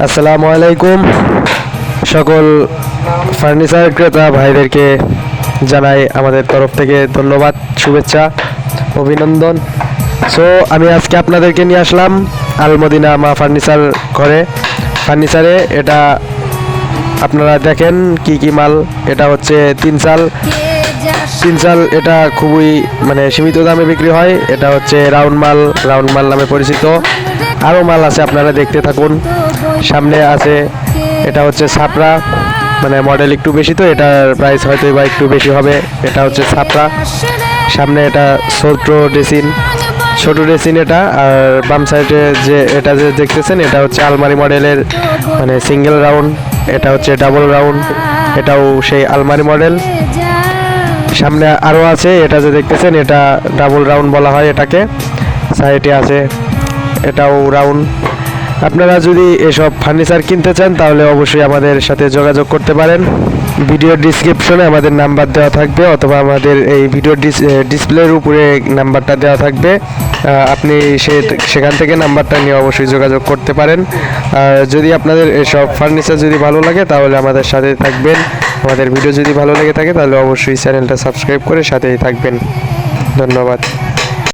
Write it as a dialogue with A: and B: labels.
A: আসসালামু আলাইকুম। সকল ফার্নিচার ক্রেতা ভাইদেরকে জানাই আমাদের তরফ থেকে ধন্যবাদ, শুভেচ্ছা, অভিনন্দন। সো আমি আজকে আপনাদেরকে নিয়ে আসলাম আলমদিনা মা ফার্নিচার ঘরে ফার্নিচারে। এটা আপনারা দেখেন কি কি মাল। এটা হচ্ছে তিন চাল। এটা খুবই সীমিত দামে বিক্রি হয়। এটা হচ্ছে রাউন্ড মাল নামে পরিচিত। আরও মাল আছে, আপনারা দেখতে থাকুন। সামনে আছে এটা হচ্ছে ছাপরা, মডেল একটু বেশি, তো এটার প্রাইস হয়তো বা একটু বেশি হবে। এটা হচ্ছে ছাপরা। সামনে এটা ছোট ড্রেসিন এটা। আর বাম সাইডে এটা যে দেখতেছেন এটা হচ্ছে আলমারি মডেলের, সিঙ্গেল রাউন্ড। এটা হচ্ছে ডাবল রাউন্ড, এটাও সেই আলমারি মডেল। সামনে আরও আছে, এটা যে দেখতেছেন এটা ডাবল রাউন্ড বলা হয় এটাকে। সাইডে আছে এটাও রাউন্ড। আপনারা যদি এসব ফার্নিচার কিনতে চান তাহলে অবশ্যই আমাদের সাথে যোগাযোগ করতে পারেন। ভিডিওর ডিসক্রিপশনে আমাদের নাম্বার দেওয়া থাকবে, অথবা আমাদের এই ভিডিওর ডিসপ্লের উপরে নাম্বারটা দেওয়া থাকবে। আপনি সেখান থেকে নাম্বারটা নিয়ে অবশ্যই যোগাযোগ করতে পারেন। আর যদি আপনাদের এসব ফার্নিচার যদি ভালো লাগে তাহলে আমাদের সাথে থাকবেন। আমাদের ভিডিও যদি ভালো লেগে থাকে তাহলে অবশ্যই চ্যানেলটা সাবস্ক্রাইব করে সাথেই থাকবেন। ধন্যবাদ।